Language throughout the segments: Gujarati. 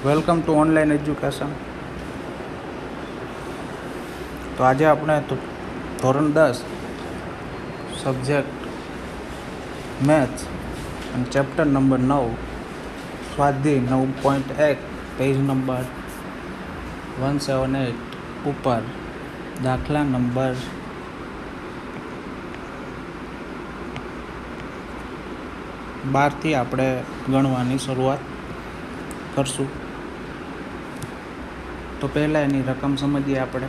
Welcome to online education. તો આજે આપણે ધોરણ 10 સબ્જેક્ટ મેથ્સ અને ચેપ્ટર નંબર 9 સ્વાધ્યાય 9.1 પેજ નંબર 178 ઉપર દાખલા નંબર 12 આપણે ગણવાની શરૂઆત કરશું. તો પહેલાં એની રકમ સમજીએ આપણે.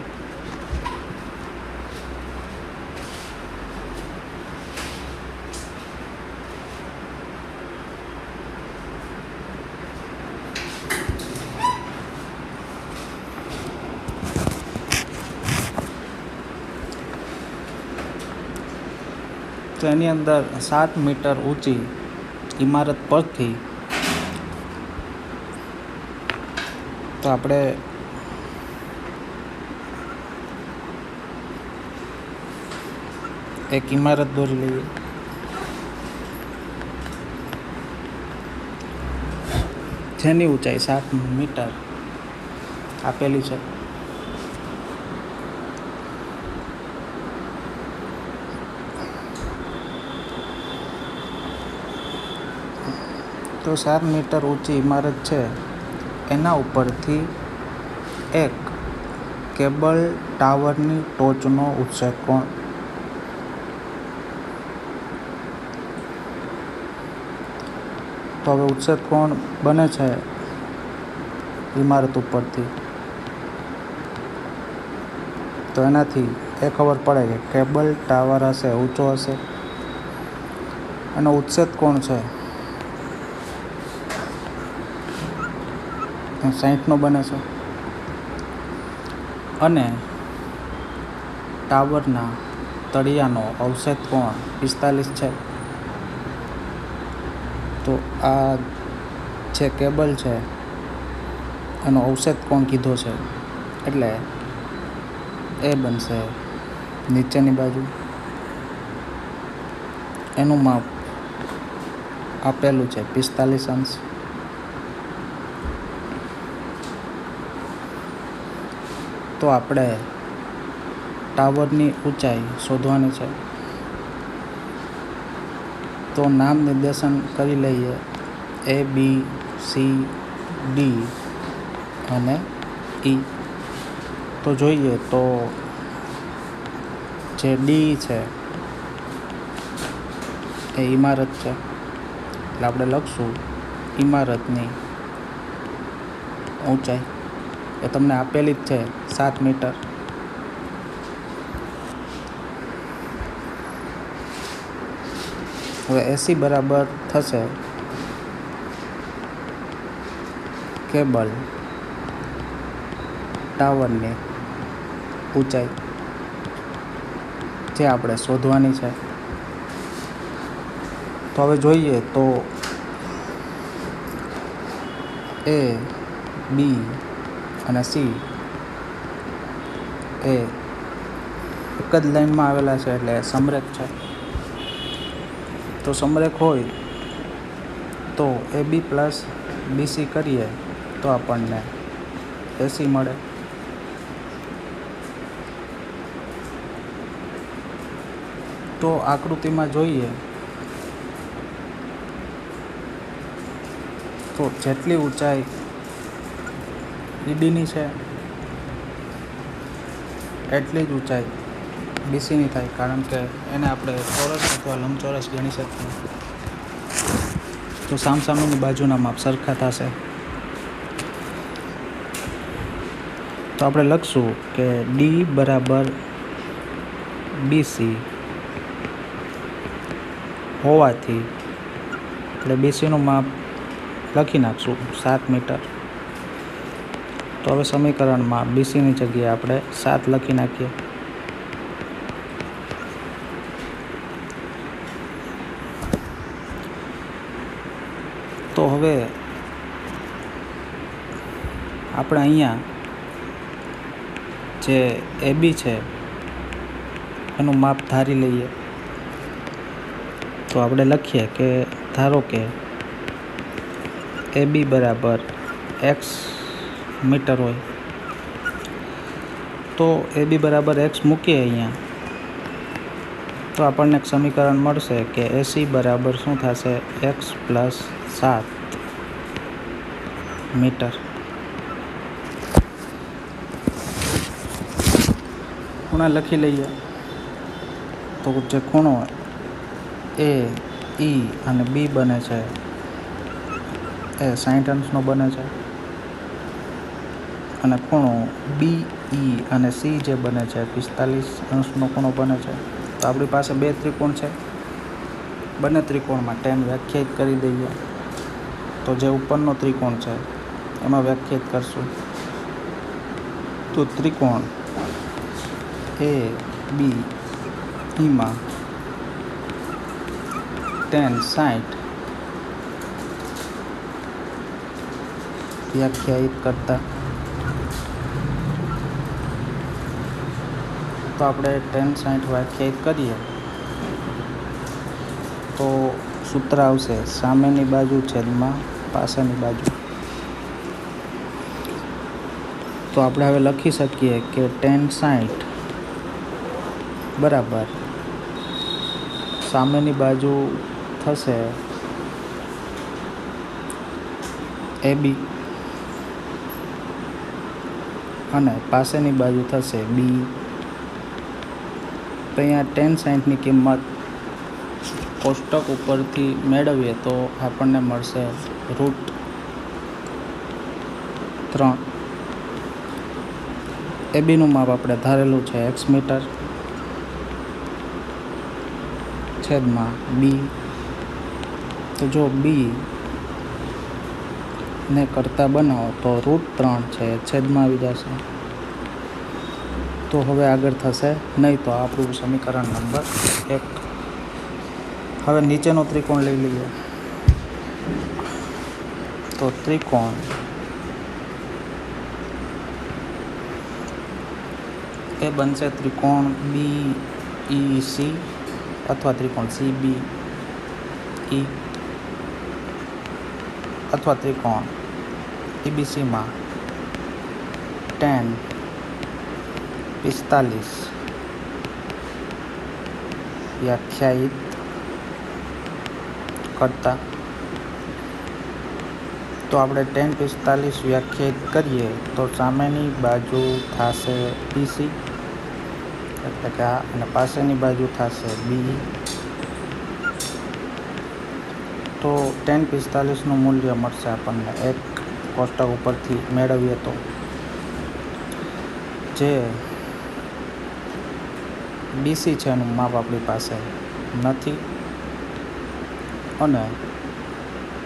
તો એની અંદર 7 મીટર ઊંચી ઇમારત પરથી તો આપણે એક ઇમારત દોરી લઈએ. જેની ઊંચાઈ 7 મીટર આપેલી છે. તો 7 મીટર ઊંચી ઇમારત છે એના ઉપરથી એક કેબલ ટાવરની ટોચનો ઉત્સેક કોણ. તો હવે ઉત્સેક કોણ બને છે ઇમારત ઉપરથી, તો એનાથી એ ખબર પડે કે કેબલ ટાવર હશે ઊંચો હશે અને ઉત્સેક કોણ છે 60 બને છે અને ટાવરના તળિયાનો અવક્ષેપ કોણ 45 છે. તો આ જે કેબલ છે એનો અવક્ષેપ કોણ કીધો છે એટલે એ બનશે નીચેની બાજુ. એનું માપ આપેલું છે 45 અંશ. તો આપણે ટાવરની ઊંચાઈ શોધવાની છે. તો નામ નિર્દેશન કરી લઈએ A, B, C, D અને E. તો જોઈએ તો જે D છે એ ઇમારત છે એટલે આપણે લખશું ઇમારતની ઊંચાઈ એ તમને આપેલી જ છે 7 મીટર. હવે AC બરાબર થશે કેબલ ટાવરની ઊંચાઈ જે આપણે શોધવાની છે. તો હવે જોઈએ તો A, B અને C એ એક જ લાઈનમાં આવેલા છે એટલે સમરેખ છે. તો સમરેખ હોય તો AB પ્લસ BC કરીએ તો આપણને AC મળે. તો આકૃતિમાં જોઈએ તો જેટલી ઊંચાઈ EDની છે એટલી જ ઊંચાઈ BCની થાય, કારણ કે એને આપણે ચોરસ અથવા લંબચોરસ ગણી શકીએ. તો સામસામેની બાજુના માપ સરખા થશે. તો આપણે લખશું કે D બરાબર BC હોવાથી એટલે BCનું માપ લખી નાખશું 7 મીટર. તો હવે સમીકરણમાં BCની જગ્યાએ આપણે 7 લખી નાખીએ. તો હવે આપણે અહીંયા જે AB છે એનું માપ ધારી લઈએ. તો આપણે લખીએ કે ધારો કે AB બરાબર एक्स मीटर होय तो ए बी बराबर एक्स मूकीए अहींया तो આપણને એક સમીકરણ મળશે કે એસી બરાબર શું થશે एक्स प्लस 7 मीटर। ખૂણા લખી લઈએ તો જે ખૂણો એ ઈ અને બી બને છે એ 60 અંશનો બને છે અને ખૂણો બી ઈ અને સી જે બને છે 45 અંશનો ખૂણો બને છે। તો આપણી પાસે બે ત્રિકોણ છે, બંને ત્રિકોણમાં tan વ્યાખ્યાયિત કરી દઈએ। તો જે ઉપરનો ત્રિકોણ છે એમાં વ્યાખ્યાયિત કરશું તો ત્રિકોણ એ બી ઈમાં tan 60 વ્યાખ્યાયિત કરતા તો આપણે tan 60 વ્યાખ્યાયિત કરીએ તો સૂત્ર આવશે સામેની બાજુ છેદમાં પાછળની બાજુ। તો આપણે હવે લખી શકીએ કે tan 60 બરાબર સામેની બાજુ થશે એ બી અને પાસેની બાજુ થશે બી। તો અહીંયા tan 60ની કિંમત કોષ્ટક ઉપરથી મેળવીએ તો આપણને મળશે √3। એ બીનું માપ આપણે ધારેલું છે એક્સ મીટર છેદમાં બી। તો જો બી ને કરતાં બનાવો તો √3 છે છેદમાં આવી જશે તો હવે આગળ થશે નહીં। તો આપણું સમીકરણ નંબર 1। હવે નીચેનો ત્રિકોણ લઈ લઈએ તો ત્રિકોણ એ બનશે ત્રિકોણ બી ઈ સી અથવા ત્રિકોણ સી બી ઈ અથવા ત્રિકોણ ઈબીસીમાં tan 45 વ્યાખ્યાયિત કરતા તો આપણે tan 45 વ્યાખ્યાયિત કરીએ તો સામેની બાજુ થશે બીસી એટલે કે આ અને પાછળની બાજુ થશે બી। તો tan 45નું મૂલ્ય મળશે આપણને એક કોષ્ટક ઉપરથી મેળવીએ તો જે બીસી છે એનું માપ આપણી પાસે નથી અને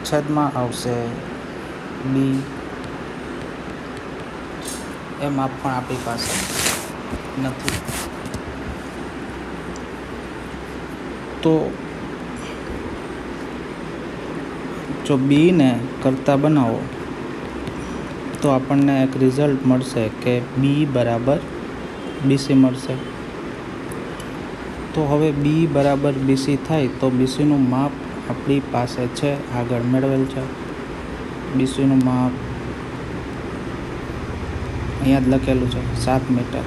છેદમાં આવશે બી એ માપ પણ આપણી પાસે નથી। તો જો બીને કરતાં બનાવો તો આપણને એક રિઝલ્ટ મળશે કે બી બરાબર બીસી મળશે। તો હવે બી બરાબર બીસી થાય તો બીસીનું માપ આપણી પાસે છે આગળ મેળવેલ છે। બીસીનું માપ અહીંયા જ લખેલું છે 7 મીટર।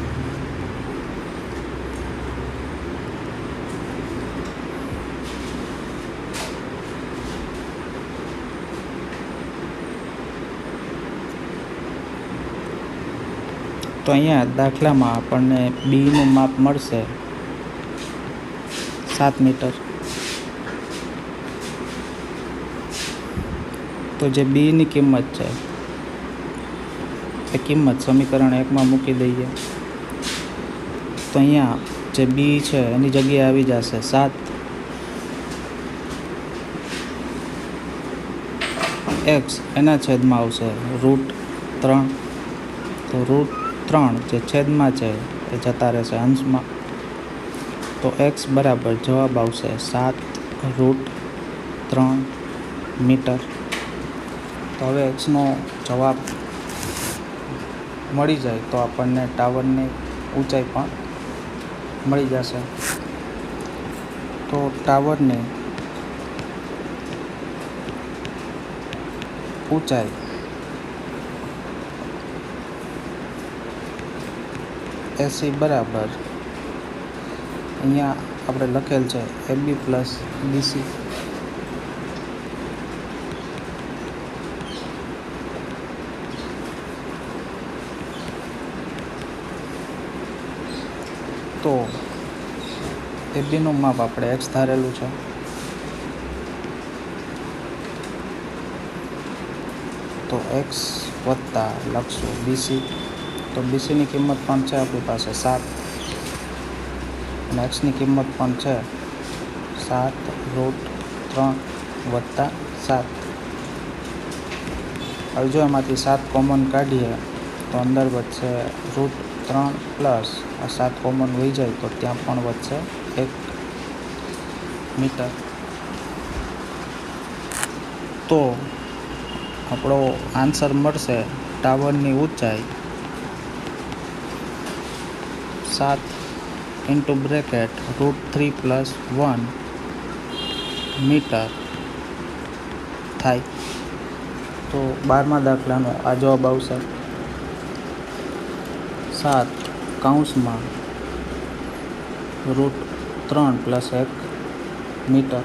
તો અહીંયા દાખલામાં આપણને બીનું માપ મળશે 7 મીટર। તો જે બીની કિંમત છે એ કિંમત સમીકરણ 1માં મૂકી દઈએ તો અહીંયા જે બી છે એની જગ્યાએ આવી જશે 7 एक्स एना छेद में आवशे √3 तो √3 जे छेद में है ए जता रहेशे अंश में तो एक्स बराबर जवाब आवशे 7√3 मीटर। तो हवे एक्स नो जवाब मळी जाए तो आपने टावर ने ऊंचाई पण मळी जशे। तो टावर ने ऊंचाई એસી બરાબર અહીંયા આપણે લખેલ છે AB પ્લસ BC. તો એબીનું માપ આપણે x ધારેલું છે, તો x વત્તા લખશું BC. તો BCની કિંમત પણ છે આપણી પાસે 7 અને xની કિંમત પણ છે 7√3 વત્તા 7. હવે જો એમાંથી 7 કોમન કાઢીએ તો અંદર વધશે √3 પ્લસ આ 7 કોમન વહી જાય તો ત્યાં પણ વધશે 1 મીટર. તો આપણો આન્સર મળશે ટાવરની ઊંચાઈ 7 × √3 + 1 મીટર થાય. તો 12મા દાખલાનો આ જવાબ આવશે 7 કૌંસમાં √3 + 1 મીટર.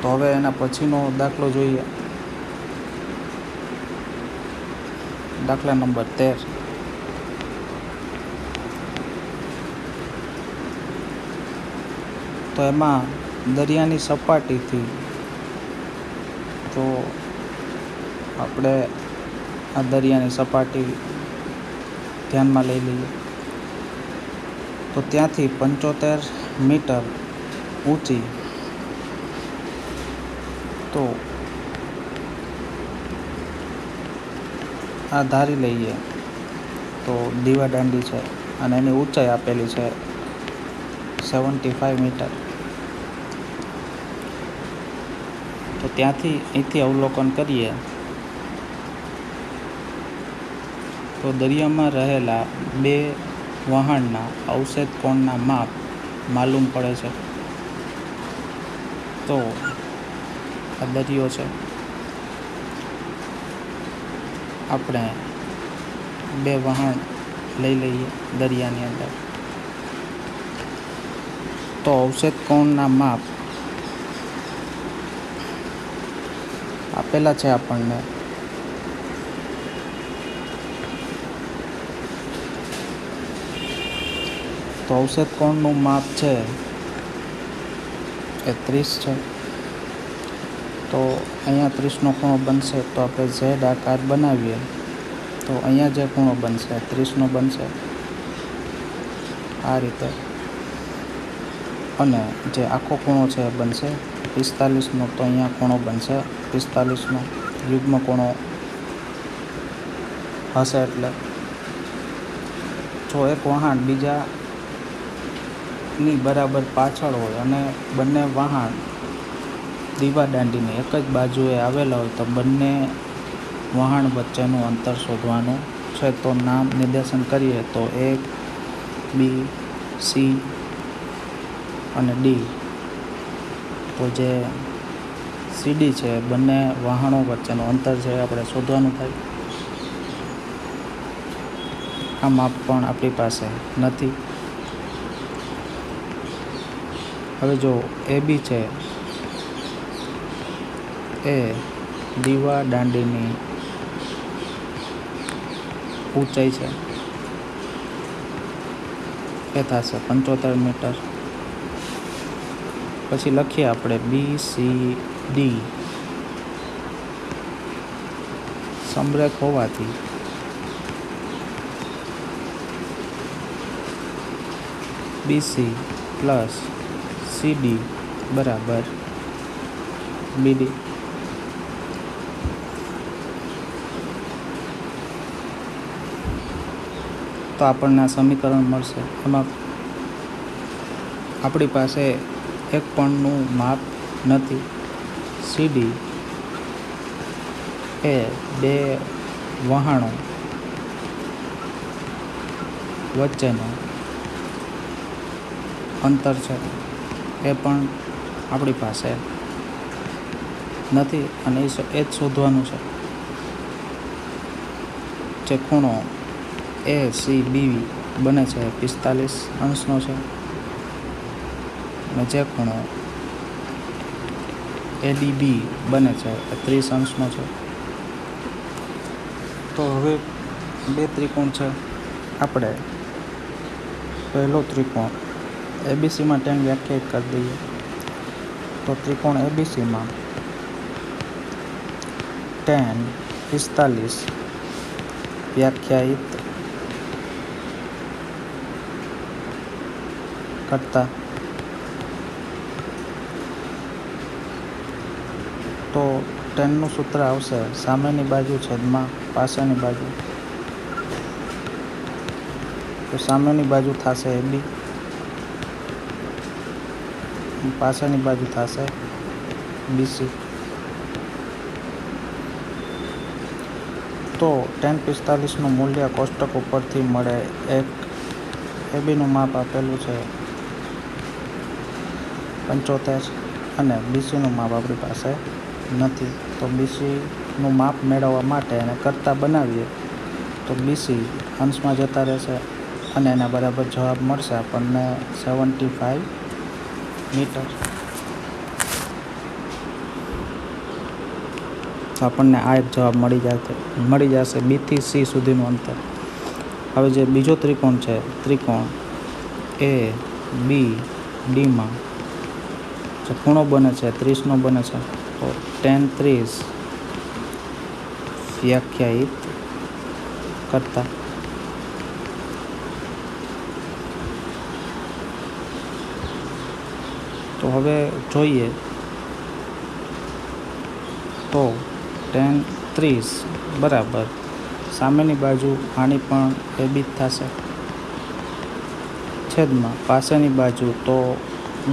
તો હવે એના પછીનો દાખલો જોઈએ. દાખલા નંબર 13. તો એમાં દરિયાની સપાટીથી જો આપણે આ દરિયાની સપાટી ધ્યાનમાં લઈ લઈએ તો ત્યાંથી 75 મીટર ઊંચી, તો આ ધારી લઈએ તો દીવાદાંડી છે અને એની ઊંચાઈ આપેલી છે 75 મીટર. તો ત્યાંથી અહીંથી અવલોકન કરીએ તો દરિયામાં રહેલા બે વહાણના અવક્ષેપ કોણના માપ માલુમ પડે છે. તો આ દરિયો છે, આપણે બે વહાણ લઈ લઈએ દરિયાની અંદર. તો અવક્ષેપ કોણના માપ આપેલા છે આપણને. તો અવક્ષેપ કોણનું માપ છે એ 30 છે. તો અહીંયા 30નો ખૂણો બનશે તો આપણે ઝેડ આકાર બનાવીએ તો અહીંયા જે ખૂણો બનશે 30નો બનશે આ રીતે. અને જે આખો ખૂણો છે એ બનશે 45નો. તો અહીંયા ખૂણો બનશે 45નો યુગ્મ ખૂણો હશે. એટલે જો એક વહાણ બીજાની બરાબર પાછળ હોય અને બંને વહાણ દીવાદાંડીની એક જ બાજુએ આવેલા હોય તો બંને વહાણ વચ્ચેનું અંતર શોધવાનું છે. તો નામ નિર્દેશન કરીએ તો A, B, C અને D. તો જે CD છે બંને વહાણો વચ્ચેનું અંતર છે આપણે શોધવાનું થાય. આ માપ પણ આપણી પાસે નથી. હવે જો AB છે એ દીવાદાંડીની ઊંચાઈ છે એ થશે 75 મીટર. પછી લખીએ આપણે BCD સમરેખ હોવાથી BC પ્લસ CD બરાબર BD. તો આપણને આ સમીકરણ મળશે. એમાં આપણી પાસે એક પણનું માપ નથી. CD એ બે વહાણો વચ્ચેનું અંતર છે એ પણ આપણી પાસે નથી અને એ જ શોધવાનું છે. જે ખૂણો ACB બને છે 45 અંશનો છે અને જે ખૂણો ADB બને છે એ 30 અંશનો છે. તો હવે બે ત્રિકોણ છે. આપણે પહેલો ત્રિકોણ ABCમાં tan વ્યાખ્યાયિત કરી દઈએ. તો ત્રિકોણ ABCમાં tan 45 વ્યાખ્યાયિત કરતા તો tanનું સૂત્ર આવશે સામેની બાજુ છેદમાં પાછળની બાજુ. તો સામેની બાજુ થશે AB, પાછળની બાજુ થશે BC. તો tan 45નું મૂલ્ય કોષ્ટક ઉપરથી મળે. એક ABનું માપ આપેલું છે 75 અને BCનું માપ આપણી પાસે નથી. તો BCનું માપ મેળવવા માટે એને કરતા બનાવીએ તો BC અંશમાં જતા રહેશે અને એના બરાબર જવાબ મળશે આપણને 75 મીટર. તો આપણને આ એક જવાબ મળી જશે B થી C સુધીનું અંતર. હવે જે બીજો ત્રિકોણ છે, ત્રિકોણ ABDમાં જે ખૂણો બને છે 30નો બને છે. તો tan 30 વ્યાખ્યાયિત કરતા તો હવે જોઈએ તો tan 30 બરાબર સામેની બાજુ આની પણ AB જ થશે છેદમાં પાછળની બાજુ તો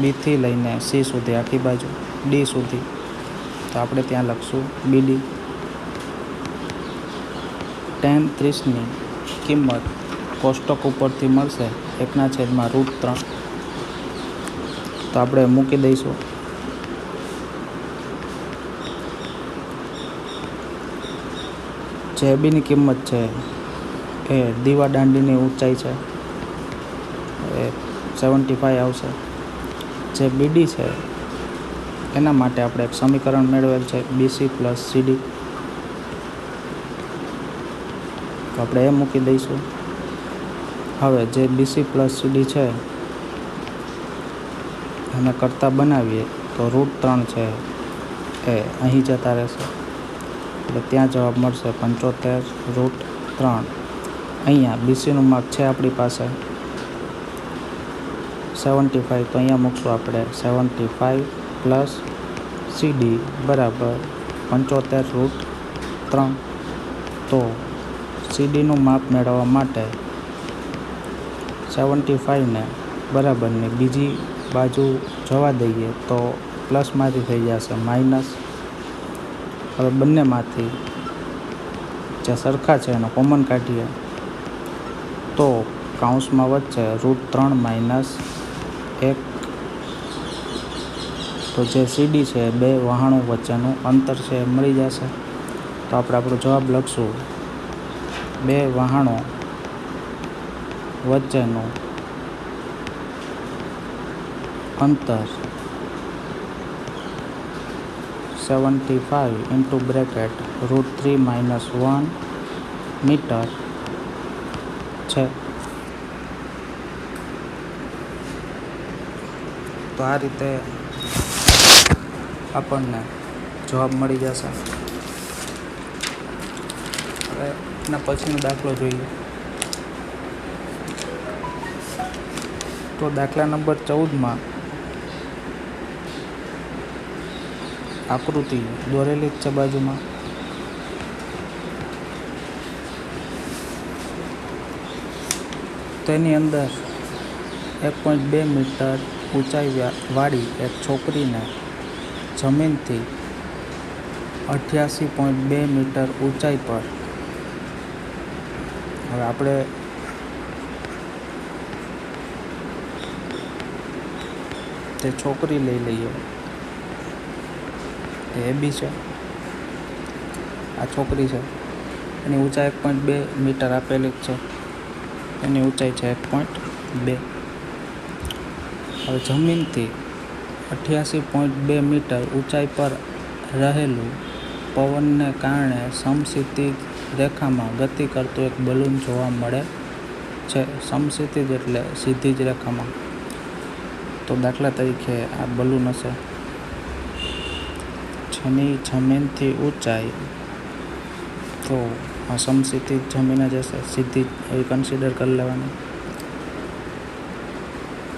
B થી લઈને C સુધી આખી બાજુ D સુધી. તો આપણે ત્યાં લખશું BD. tan 30ની કિંમત કોષ્ટક ઉપરથી મળશે 1/√3. તો આપણે મૂકી દઈશું. જે ABની કિંમત છે એ દીવા દાંડીની ઊંચાઈ છે એ 75 આવશે. જે BD છે એના માટે આપણે એક સમીકરણ મેળવેલ છે BC + CD. તો આપણે એ મૂકી દઈશું. હવે જે BC + CD છે એને કરતા બનાવીએ તો √3 છે એ અહીં જતા રહેશે એટલે ત્યાં જવાબ મળશે 75√3. અહીંયા BCનું માપ છે આપણી પાસે 75. તો અહીંયા મૂકશું આપણે 75 + CD બરાબર 75√3. તો CDનું માપ મેળવવા માટે 75ને બરાબરની બીજી બાજુ જવા દઈએ તો પ્લસમાંથી થઈ જશે માઇનસ. હવે બંનેમાંથી જે સરખા છે એનો કોમન કાઢીએ તો કૌંસમાં વચ્ચે √3 - 1. તો જે CD છે બે વહાણો વચ્ચેનું અંતર છે એ મળી જશે. તો આપણે આપણો જવાબ લખશું બે વહાણો વચ્ચેનું અંતર 75 √3 - 1 મીટર છે. તો આ રીતે આપણને જવાબ મળી જશે. હવે એના પછીનો દાખલો જોઈએ. તો દાખલા નંબર 14માં આકૃતિ દોરેલી જ છે બાજુમાં. તેની અંદર 1.2 મીટર ઊંચાઈ વાળી એક છોકરીને જમીનથી 88.2 મીટર ઊંચાઈ પર, હવે આપણે તે છોકરી લઈ લઈએ. એ AB છે, આ છોકરી છે. એની ઊંચાઈ 1.2 મીટર આપેલી જ છે. એની ઊંચાઈ છે 1.2. હવે જમીનથી 88.2 મીટર ઊંચાઈ પર રહેલું પવનને કારણે સમક્ષિતિજ રેખામાં ગતિ કરતું એક બલૂન જોવા મળે છે. સમક્ષિતિજ એટલે સીધી જ રેખામાં. તો દાખલા તરીકે આ બલૂન હશે જેની જમીનથી ઊંચાઈ, તો આ સમક્ષિતિજ જમીન જ હશે, સીધી એવી કન્સિડર કરી લેવાની.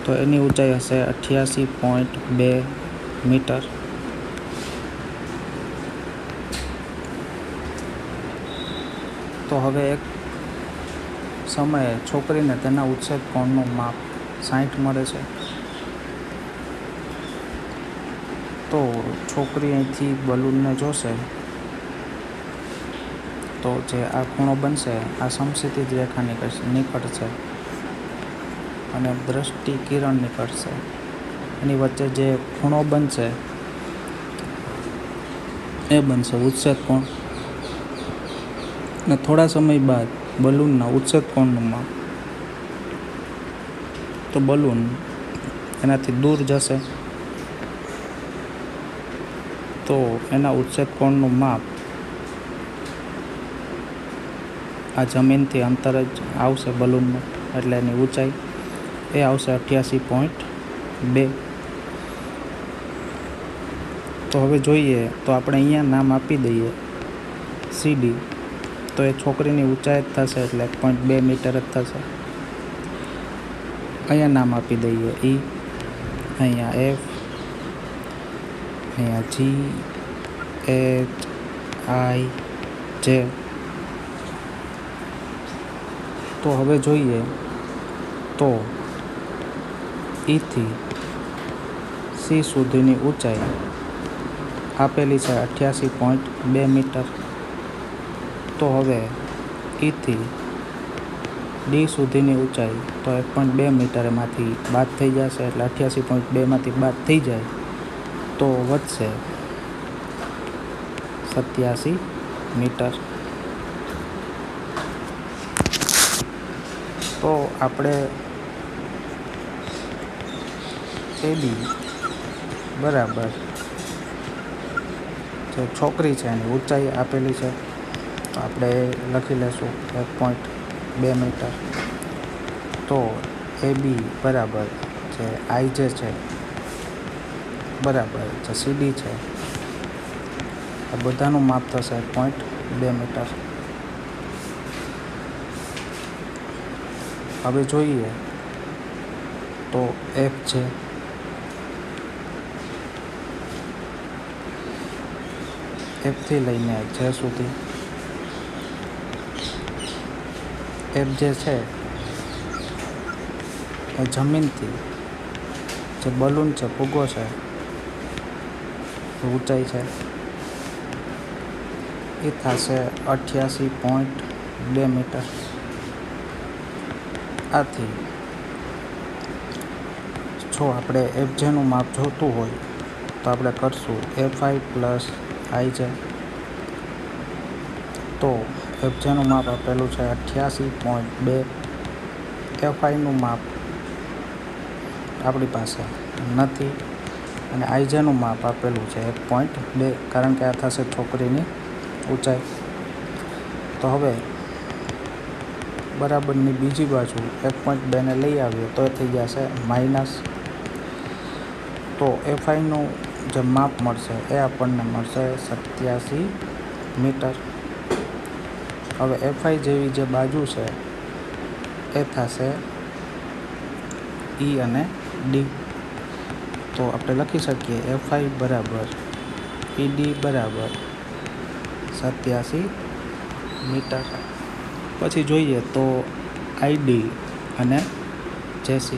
તો એની ઊંચાઈ હશે 88.2 મીટર. તો હવે એક સમયે છોકરીને તેના ઉચ્છેદ કોણનું માપ 60 મળે છે. તો છોકરી અહીંથી બલૂનને જોશે તો જે આ ખૂણો બનશે આ સમક્ષિતિજ રેખા નીકળશે અને દ્રષ્ટિ કિરણ નીકળશે. એની વચ્ચે જે ખૂણો બનશે એ બનશે ઉચ્છેદ કોણ. અને થોડા સમય બાદ બલૂનના ઉચ્છેદ કોણનું માપ, તો બલૂન એનાથી દૂર જશે તો એના ઉચ્છેદ કોણનું માપ આ જમીનથી અંતર જ આવશે બલૂનનું, એટલે એની ઊંચાઈ એ આવશે 88.2. તો હવે જોઈએ તો આપણે અહીંયા નામ આપી દઈએ CD, તો એ છોકરીની ઊંચાઈ જ થશે એટલે 1.2 મીટર જ થશે. અહીંયા નામ આપી દઈએ E, અહીંયા F, અહીંયા G, H, I, J. તો હવે જોઈએ તો E થી C સુધીની ઊંચાઈ આપેલી છે 88.2 મીટર. તો હવે E થી D સુધીની ઊંચાઈ તો 1.2 મીટર એમાંથી બાદ થઈ જશે, એટલે 88.2 માંથી બાદ થઈ જાય તો વધશે 87 મીટર. તો આપણે AB બરાબર જે છોકરી છે એની ઊંચાઈ આપેલી છે તો આપણે લખી લેશું 1.2 મીટર. તો AB બરાબર જે IJ છે બરાબર જે CD છે આ બધાનું માપ થશે 1.2 મીટર. હવે જોઈએ તો F છે F થી લઈને J સુધી. F જે છે એ જમીનથી જે બલૂન છે, ફુગ્ગો છે, ઊંચાઈ છે એ થશે 88.2 મીટર. આથી જો આપણે FJનું માપ જોતું હોય તો આપણે કરશું FI પ્લસ IJ. તો FJનું માપ આપેલું છે 88.2. FIનું માપ આપણી પાસે નથી અને IJનું માપ આપેલું છે 1.2, કારણ કે આ થશે છોકરીની ઊંચાઈ. તો હવે બરાબરની બીજી બાજુ 1.2 ને લઈ આવીએ તો એ થઈ જશે માઇનસ. તો FIનું જે માપ મળશે એ આપણને મળશે 87 મીટર. હવે FI જેવી જે બાજુ છે એ થશે E અને D. તો આપણે લખી શકીએ FI બરાબર ED બરાબર 87 મીટર. પછી જોઈએ તો ID અને JC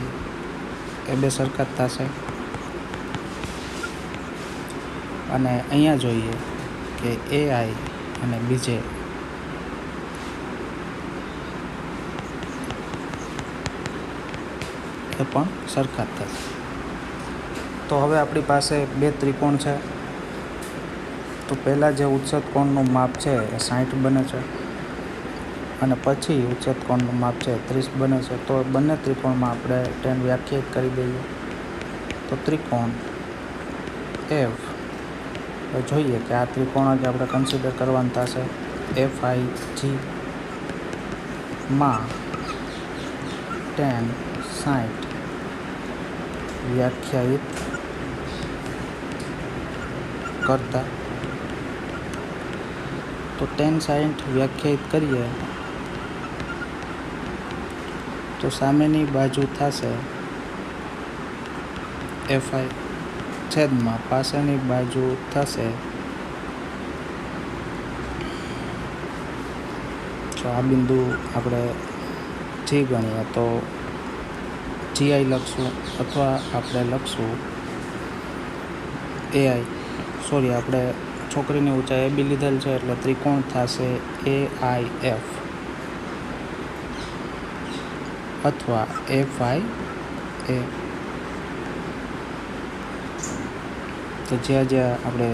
એ બે સરખા જ થશે. અને અહીંયા જોઈએ કે AI અને BJ એ પણ સરખા જ થશે. તો હવે આપણી પાસે બે ત્રિકોણ છે. તો પહેલાં જે ઉચ્છેદ કોણનું માપ છે એ 60 બને છે અને પછી ઉચ્છેદ કોણનું માપ છે 30 બને છે. તો બંને ત્રિકોણમાં આપણે tan વ્યાખ્યાયિત કરી દઈએ. તો ત્રિકોણ F, જોઈએ કે આ ત્રિકોણ જ આપણે કન્સિડર કરવાનું થશે. FIG માં tan 60 વ્યાખ્યાયિત કરતા, તો tan 60 વ્યાખ્યાયિત કરીએ તો સામેની બાજુ થશે FI છેદમાં પાછળની બાજુ થશે. તો આ બિંદુ આપણે G ગણીએ તો GI લખશું, અથવા આપણે લખશું AI. સોરી, આપણે છોકરીની ઊંચાઈ AB લીધેલ છે એટલે ત્રિકોણ થશે AIF અથવા FIA. તો જ્યાં આપણે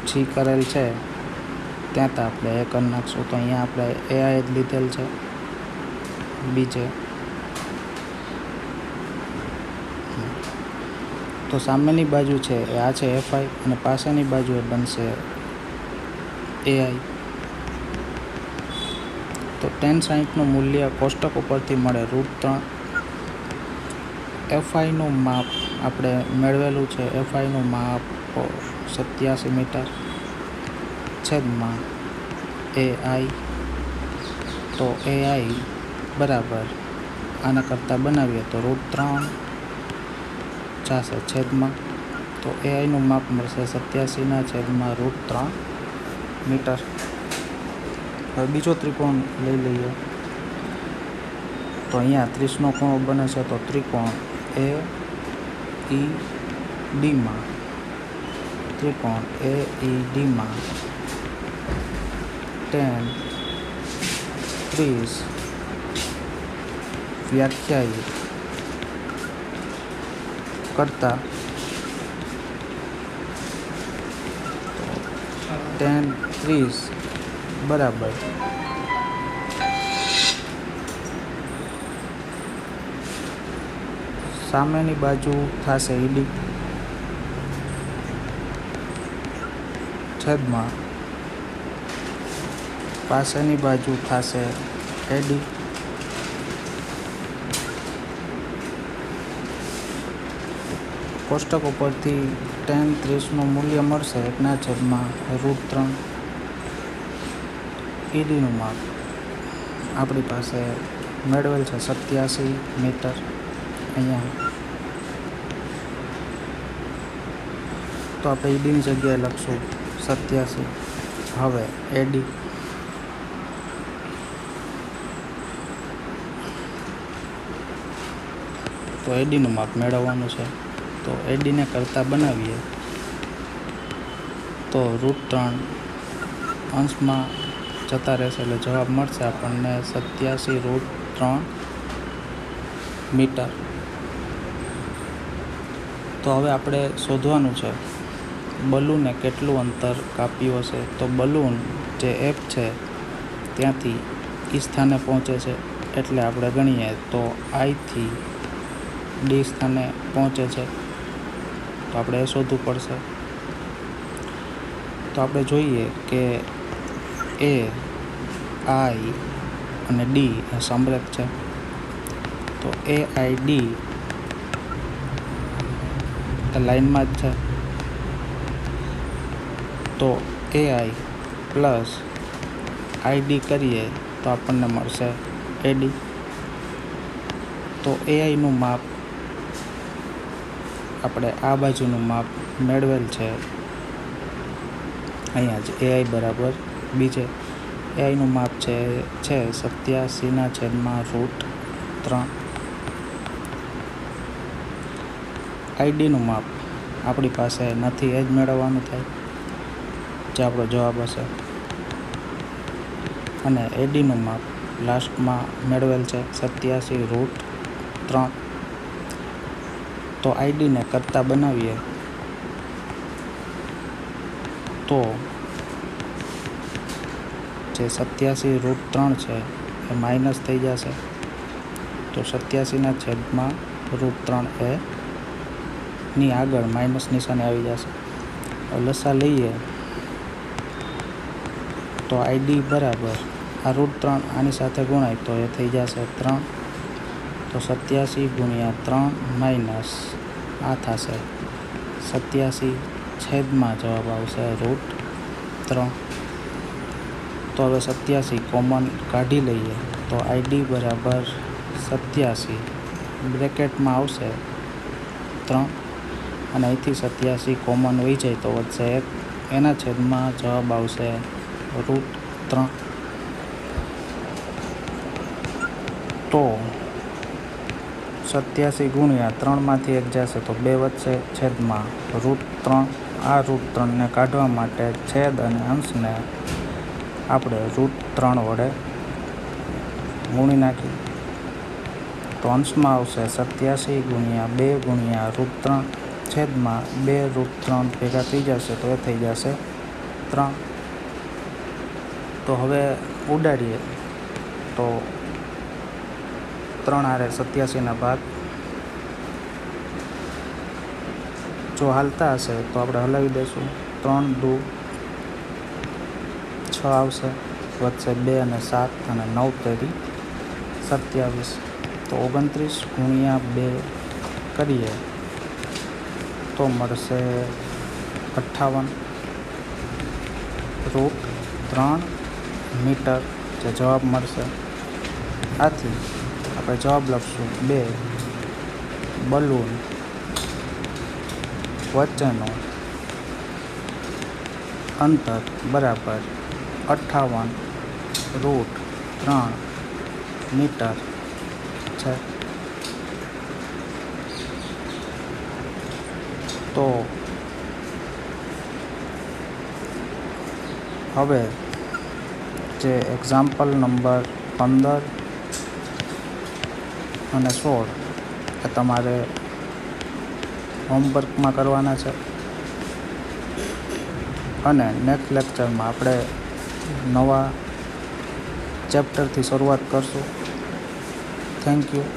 G કરેલ છે ત્યાં તો આપણે એ કરી નાખશું. તો અહીંયા આપણે AI જ લીધેલ છે બીજે. તો સામેની બાજુ છે એ આ છે FI અને પાછળની બાજુ એ બનશે AI. તો tan 60નું મૂલ્ય કોષ્ટક ઉપરથી મળે √3. FIનું માપ આપણે મેળવેલું છે. FIનું માપ 87 મીટર છેદમાં AI. તો AI બરાબર આના કરતાં બનાવીએ તો √3 જશે છેદમાં. તો AIનું માપ મળશે 87/√3 મીટર. હવે બીજો ત્રિકોણ લઈ લઈએ. તો અહીંયા 30નો ખૂણો બને છે. તો ત્રિકોણ AED માં tan 30 વ્યાખ્યાયિત કરતા, tan 30 બરાબર સામેની બાજુ થશે ED છેદમાં પાછળની બાજુ થશે AD. કોષ્ટક ઉપરથી tan 30નું મૂલ્ય મળશે 1/√3. EDનું માપ આપણી પાસે મેળવેલ છે 87 મીટર. અહીંયા તો આપણે EDની જગ્યાએ લખશું 87. હવે AD, તો ADનું માપ મેળવવાનું છે. તો ADને કરતાં બનાવીએ તો √3 અંશમાં જતા રહેશે એટલે જવાબ મળશે આપણને 87√3 મીટર. તો હવે આપણે શોધવાનું છે બલૂને કેટલું અંતર કાપ્યું હશે. તો બલૂન જે F છે ત્યાંથી E સ્થાને પહોંચે છે એટલે આપણે ગણીએ તો I થી D સ્થાને પહોંચે છે. તો આપણે એ શોધવું પડશે. તો આપણે જોઈએ કે A, I અને D એ સમરેખ છે. તો AID એ લાઇનમાં જ છે. તો AI પ્લસ ID કરીએ તો આપણને મળશે AD. તો AIનું માપ આપણે આ બાજુનું માપ મેળવેલ છે અહીંયા જ AI બરાબર બીજે. AIનું માપ છે 87/√3. IDનું માપ આપણી પાસે નથી, એ જ મેળવવાનું થાય જે આપણો જવાબ હશે. અને ADનું માપ લાસ્ટમાં મેળવેલ છે 87√3. તો IDને કરતાં બનાવીએ તો જે 87√3 છે એ માઇનસ થઈ જશે. તો 87/√3 એ ની આગળ માઇનસ નિશાની આવી જશે. લસા લઈએ તો આઈડી બરાબર √3 આની સાથે ગુણાય તો એ થઈ જશે 3. તો 87 × 3 માઇનસ આ થશે 87 છેદમાં જવાબ આવશે √3. તો હવે 87 કોમન કાઢી લઈએ તો આઈડી બરાબર 87 બ્રેકેટમાં આવશે 3 અને અહીંથી 87 કોમન વહી જાય તો વધશે 1. એના છેદમાં જવાબ આવશે √3. તો 87 × 3માંથી 1 જશે તો 2 વધશે છેદમાં √3. આ √3ને કાઢવા માટે છેદ અને અંશને આપણે √3 વડે ગુણી નાખીએ તો અંશમાં આવશે 87 × 2 × √3 છેદમાં 2 √3 ભેગા થઈ જશે તો એ થઈ જશે 3. તો હવે ઉડાડીએ તો 3 હારે 87ના ભાગ જો હાલતા હશે તો આપણે હલાવી દઈશું. 3 દુ 6 આવશે, વધશે 2 અને 7 અને 9 તેરી 27. તો 29 × 2 કરીએ તો મળશે 58√3 મીટર જે જવાબ મળશે. આથી આપણે જવાબ લખશું 2 બલૂન વચ્ચેનું અંતર બરાબર 58√3 મીટર છે. તો હવે જે એક્ઝામ્પલ નંબર 15 અને 16 એ તમારે હોમવર્કમાં કરવાના છે અને નેક્સ્ટ લેક્ચરમાં આપણે નવા ચેપ્ટરથી શરૂઆત કરશું. Thank you.